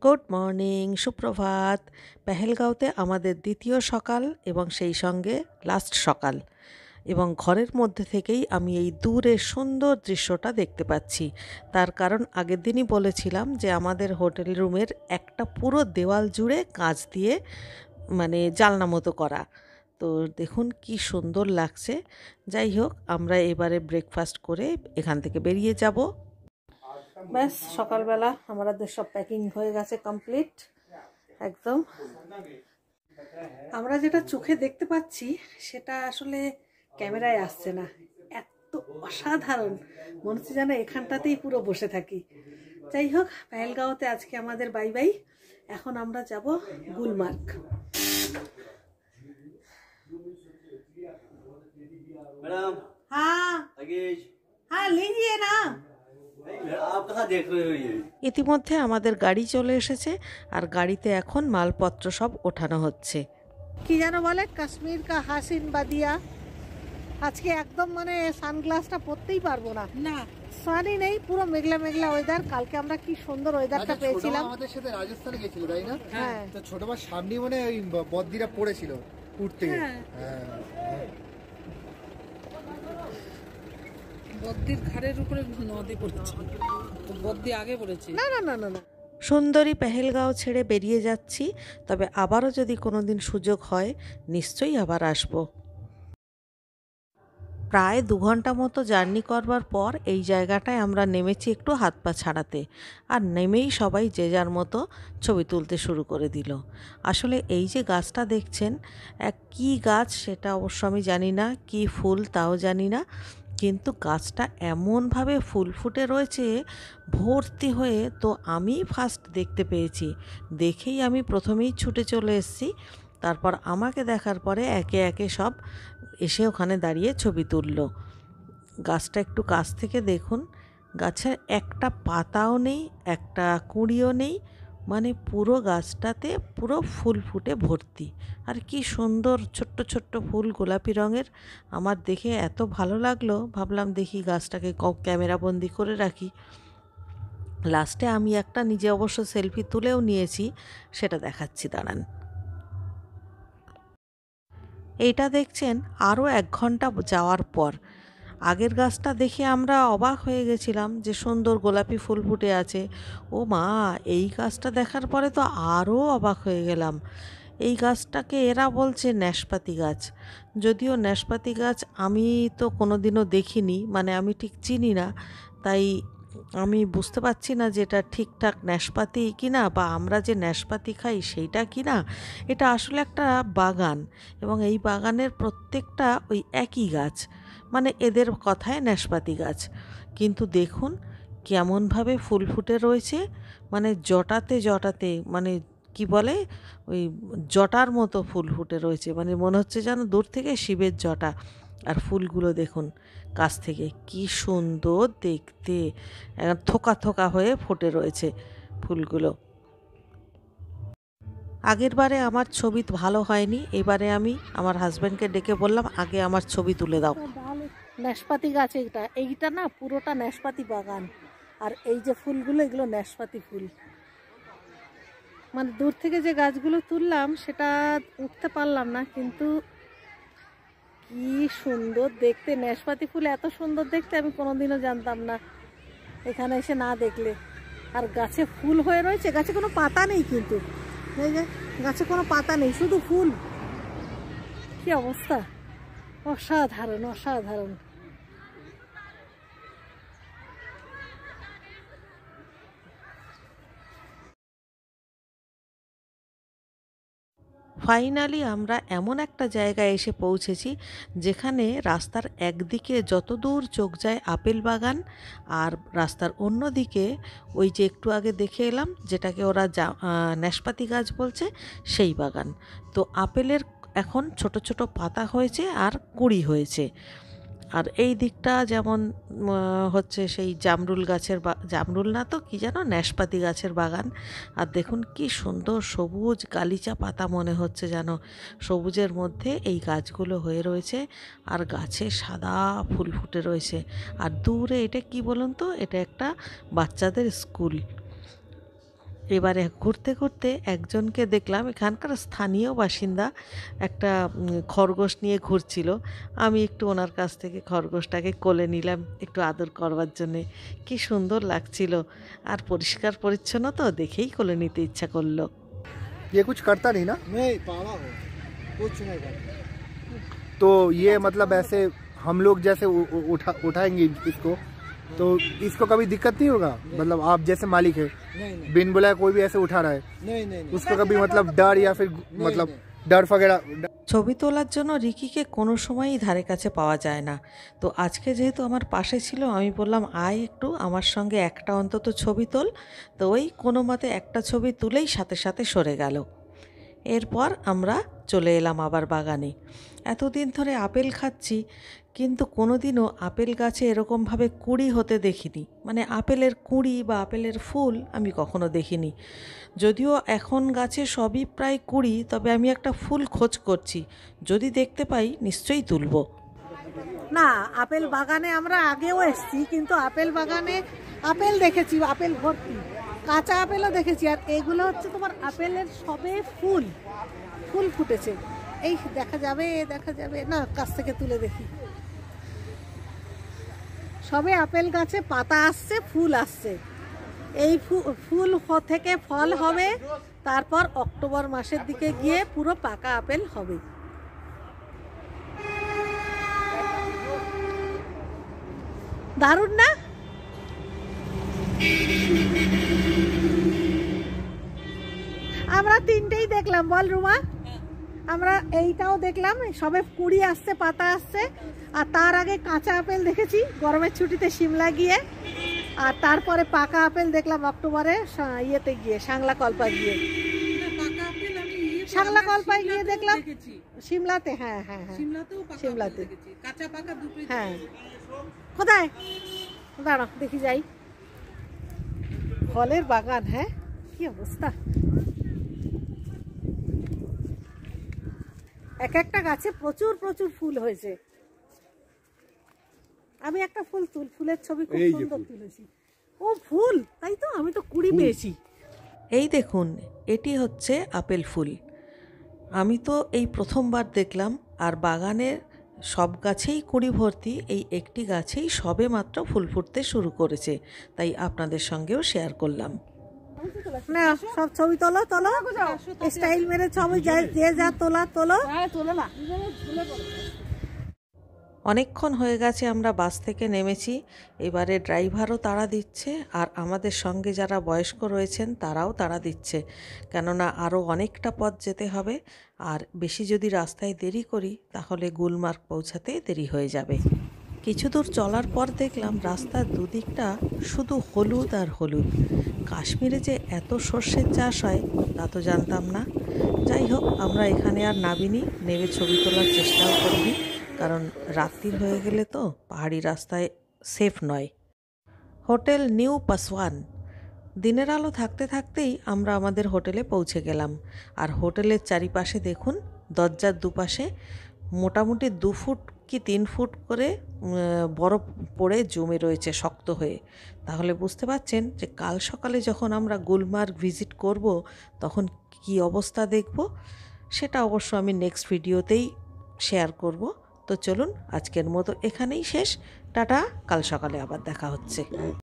Good morning, সুপ্রভাত। পেহেলগাঁওতে আমাদের দ্বিতীয় সকাল এবং সেই সঙ্গে লাস্ট সকাল, এবং ঘরের মধ্যে থেকেই আমি এই দূরের সুন্দর দৃশ্যটা দেখতে পাচ্ছি। তার কারণ আগের দিনই বলেছিলাম যে আমাদের হোটেল রুমের একটা পুরো দেওয়াল জুড়ে কাঁচ দিয়ে মানে জালনা মতো করা। তো দেখুন কি সুন্দর লাগছে। যাই হোক, আমরা এবারে ব্রেকফাস্ট করে এখান থেকে বেরিয়ে যাব। ব্যাস সকালবেলা আমাদের সব প্যাকিং হয়ে গেছে, কমপ্লিট একদম। আমরা যেটা চোখে দেখতে পাচ্ছি সেটা আসলে ক্যামেরায় আসছে না। এত অসাধারণ, মনে হচ্ছে যেন এখানটাতেই পুরো বসে থাকি। যাই হোক, পেহেলগাঁওতে আজকে আমাদের বাই বাই। এখন আমরা যাব গুলমার্গ। मैडम, हाँ लगेज हाँ, लीजिए ना। आप कहाँ देख रहे हो ये? ইতিমধ্যে আমাদের গাড়ি চলে এসেছে, আর গাড়িতে এখন মালপত্র সব ওঠানো হচ্ছে। কি যেন বলে, কাশ্মীর কা হাসিন বাদিয়া। আজকে একদম মানে সানগ্লাসটা পরতেই পারবো না, না সানই নেই, পুরো মেঘলা মেঘলা ওয়েদার। কালকে আমরা কি সুন্দর ওয়েদারটা পেয়েছিলাম। আমাদের সাথে রাজস্থানে গেছিল তাই না? হ্যাঁ, তো ছোট মার সামনে মানে ওই বদ্দিরা পড়েছিল উঠতে গিয়ে। হ্যাঁ, বদ্দির ঘাড়ের উপরে নদী পড়েছে, তো বদ্দি আগে পড়েছে। না না না না না। সুন্দরী পেহেলগাঁও ছেড়ে বেরিয়ে যাচ্ছি, তবে আবারও যদি কোনোদিন সুযোগ হয় নিশ্চয়ই আবার আসব। প্রায় 2 ঘন্টা মতো জার্নি করবার পর এই জায়গাটায় আমরা নেমেছি একটু হাত পা ছাড়াতে, আর নেমেই সবাই যে যার মতো ছবি তুলতে শুরু করে দিল। আসলে এই যে গাছটা দেখছেন, কী গাছ সেটা অবশ্য আমি জানি না, কী ফুল তাও জানি না, কিন্তু গাছটা এমনভাবে ফুল ফুটে রয়েছে ভর্তি হয়ে। তো আমি ফার্স্ট দেখতে পেয়েছি, দেখেই আমি প্রথমেই ছুটে চলে এসেছি। তারপর আমাকে দেখার পরে একে একে সব এসে ওখানে দাঁড়িয়ে ছবি তুলল। গাছটা একটু কাছ থেকে দেখুন, গাছের একটা পাতাও নেই, একটা কুঁড়িও নেই, মানে পুরো গাছটাতে পুরো ফুল ফুটে ভর্তি। আর কি সুন্দর ছোট্ট ছোট্ট ফুল, গোলাপি রঙের। আমার দেখে এত ভালো লাগলো, ভাবলাম দেখি গাছটাকে ক্যামেরা বন্দি করে রাখি। লাস্টে আমি একটা নিজে অবশ্য সেলফি তুলেও নিয়েছি, সেটা দেখাচ্ছি, দাঁড়ান। এইটা দেখছেন আরও 1 ঘন্টা যাওয়ার পর। আগের গাছটা দেখে আমরা অবাক হয়ে গেছিলাম যে সুন্দর গোলাপি ফুল ফুটে আছে। ও মা, এই গাছটা দেখার পরে তো আরও অবাক হয়ে গেলাম। এই গাছটাকে এরা বলছে ন্যাশপাতি গাছ। যদিও ন্যাশপাতি গাছ আমি তো কোনোদিনও দেখিনি, মানে আমি ঠিক চিনি না, তাই আমি বুঝতে পারছি না যে এটা ঠিকঠাক ন্যাশপাতি কিনা, বা আমরা যে ন্যাশপাতি খাই সেইটা কিনা। এটা আসলে একটা বাগান, এবং এই বাগানের প্রত্যেকটা ওই একই গাছ, মানে এদের কথায় ন্যাশপাতি গাছ। কিন্তু দেখুন কেমনভাবে ফুল ফুটে রয়েছে, মানে জটাতে জটাতে, মানে কি বলে, ওই জটার মতো ফুল ফুটে রয়েছে, মানে মনে হচ্ছে যেন দূর থেকে শিবের জটা। আর ফুলগুলো দেখুন কাছ থেকে কি সুন্দর দেখতে, থোকা থোকা হয়ে ফুটে রয়েছে ফুলগুলো। আগের বারে আমার ছবি ভালো হয়নি, এবারে আমি আমার হাজব্যান্ডকে ডেকে বললাম আগে আমার ছবি তুলে দাও। ন্যাশপাতি গাছ এইটা না, পুরোটা ন্যাশপাতি বাগান। আর এই যে ফুলগুলো, এগুলো ন্যাশপাতি ফুল। মানে দূর থেকে যে গাছগুলো তুললাম সেটা উঠতে পারলাম না, কিন্তু কি সুন্দর দেখতে। ন্যাশপাতি ফুল এত সুন্দর দেখতে আমি কোনোদিনও জানতাম না, এখানে এসে না দেখলে। আর গাছে ফুল হয়ে রয়েছে, গাছে কোনো পাতা নেই, কিন্তু এই যে গাছে কোনো পাতা নেই, শুধু ফুল। কি অবস্থা, অসাধারণ অসাধারণ। ফাইনালি আমরা এমন একটা জায়গায় এসে পৌঁছেছি যেখানে রাস্তার একদিকে যত দূর চোখ যায় আপেল বাগান, আর রাস্তার অন্য দিকে ওই যে একটু আগে দেখে এলাম যেটাকে ওরা ন্যাশপাতি গাছ বলছে, সেই বাগান। তো আপেলের এখন ছোট ছোট পাতা হয়েছে আর কুঁড়ি হয়েছে। আর এই দিকটা যেমন হচ্ছে সেই জামরুল গাছের, জামরুল না তো কি যেন, ন্যাশপাতি গাছের বাগান। আর দেখুন কি সুন্দর সবুজ গালিচা পাতা, মনে হচ্ছে যেন সবুজের মধ্যে এই গাছগুলো হয়ে রয়েছে, আর গাছে সাদা ফুল ফুটে রয়েছে। আর দূরে এটা কি বলুন তো, এটা একটা বাচ্চাদের স্কুল। এবারে ঘুরতে ঘুরতে একজনকে দেখলাম, এখানকার স্থানীয় বাসিন্দা, একটা খরগোশ নিয়ে ঘুরছিল। আমি একটু ওনার কাছ থেকে খরগোশটাকে কোলে নিলাম একটু আদর করবার জন্যে। কি সুন্দর লাগছিল, আর পরিষ্কার পরিচ্ছন্ন তো দেখেই কোলে নিতে ইচ্ছা করলো। ये कुछ करता नहीं ना? नहीं पावा हो कुछ नहीं करता। तो ये मतलब ऐसे हम लोग जैसे उठाएंगे इसको, तो इसको कभी दिक्कत नहीं होगा? मतलब आप जैसे मालिक है, नहीं बिन बुलाए कोई भी ऐसे उठा रहा है, नहीं नहीं नहीं उसका कभी मतलब डर या फिर मतलब डर वगैरह? ছবি তোলার জন্য রিকিকে কোনো সময়ই ধারে কাছে পাওয়া যায় না। তো আজকে যেহেতু আমার পাশে ছিল, আমি বললাম আয় একটু আমার সঙ্গে একটা অন্তত ছবি তোল। তো ওই কোনো মতে একটা ছবি তুলেই সাথে সাথে সরে গেল। এরপর আমরা চলে এলাম আবার বাগানে। এতদিন ধরে আপেল খাচ্ছি, কিন্তু কোনো দিনও আপেল গাছে এরকমভাবে কুঁড়ি হতে দেখিনি, মানে আপেলের কুঁড়ি বা আপেলের ফুল আমি কখনো দেখিনি। যদিও এখন গাছে সবই প্রায় কুঁড়ি, তবে আমি একটা ফুল খোঁজ করছি, যদি দেখতে পাই নিশ্চয়ই তুলব। না, আপেল বাগানে আমরা আগেও এসেছি, কিন্তু আপেল বাগানে আপেল দেখেছি, আপেল ভর্তি, কাঁচা আপেলও দেখেছি। আর এগুলো হচ্ছে তোমার আপেলের সবে ফুল ফুল ফুটেছে। এই দেখা যাবে না, কাছ থেকে তুলে দেখি। সবে আপেল গাছে পাতা আসছে, ফুল আসছে। এই ফুল থেকে ফল হবে, তারপর অক্টোবর মাসের দিকে গিয়ে পুরো পাকা আপেল হবে। দারুণ না? আমরা তিনটেই দেখলাম, বল রুমা? আমরা এইটাও দেখলাম, সবে কুড়ি আসছে, পাতা আসছে। আর তার আগে কাঁচা আপেল দেখেছি গরমের ছুটিতে সিমলা গিয়ে। আর তারপরে পাকা আপেল দেখলাম অক্টোবরে ইয়েতে গিয়ে, সাংলা কল্পা গিয়ে। পাকা আপেল আমি সাংলা কল্পায় গিয়ে দেখলাম দেখেছি, সিমলাতে। হ্যাঁ হ্যাঁ হ্যাঁ, সিমলাতেও পাকা আপেল সিমলাতে। দেখেছি, কাঁচা পাকা দুটোই। হ্যাঁ, কোথায়? দাঁড়া দেখি যাই। ফলের বাগান, হ্যাঁ কি অবস্থা! এক একটা গাছে প্রচুর প্রচুর ফুল হয়েছে। আমি একটা ফুলের ছবি খুব সুন্দর তুলেছি। ও ফুল, তাই তো, আমি তো কুড়ি পেয়েছি। এই দেখুন, এটি হচ্ছে আপেল ফুল। আমি তো এই প্রথমবার দেখলাম। আর বাগানের সব গাছেই কুঁড়ি ভর্তি, এই একটি গাছেই সবে মাত্র ফুল ফুটতে শুরু করেছে, তাই আপনাদের সঙ্গেও শেয়ার করলাম। না, সব ছবি তোলো, স্টাইল মেরে ছবি, যে যা তোলো। অনেকক্ষণ হয়ে গেছে আমরা বাস থেকে নেমেছি। এবারে ড্রাইভারও তাড়া দিচ্ছে, আর আমাদের সঙ্গে যারা বয়স্ক রয়েছেন তারাও তাড়া দিচ্ছে, কেননা আরও অনেকটা পথ যেতে হবে। আর বেশি যদি রাস্তায় দেরি করি তাহলে গুলমার্গ পৌঁছাতে দেরি হয়ে যাবে। কিছু দূর চলার পর দেখলাম রাস্তার দুদিকটা শুধু হলুদ আর হলুদ। কাশ্মীরে যে এত সর্ষের চাষ হয় তা তো জানতাম না। যাই হোক, আমরা এখানে আর নামিনি, নেমে ছবি তোলার চেষ্টাও করিনি, কারণ রাত্রির হয়ে গেলে তো পাহাড়ি রাস্তায় সেফ নয়। Hotel new Paswan. দিনের আলো থাকতে থাকতেই আমরা আমাদের হোটেলে পৌঁছে গেলাম। আর হোটেলের চারিপাশে দেখুন, দরজার দুপাশে মোটামুটি 2 ফুট কি 3 ফুট করে বরফ পড়ে জমে রয়েছে শক্ত হয়ে। তাহলে বুঝতে পারছেন যে কাল সকালে যখন আমরা গুলমার্গ ভিজিট করব তখন কি অবস্থা দেখব, সেটা অবশ্য আমি নেক্সট ভিডিওতেই শেয়ার করব। তো চলুন, আজকের মতো এখানেই শেষ। টাটা, কাল সকালে আবার দেখা হচ্ছে।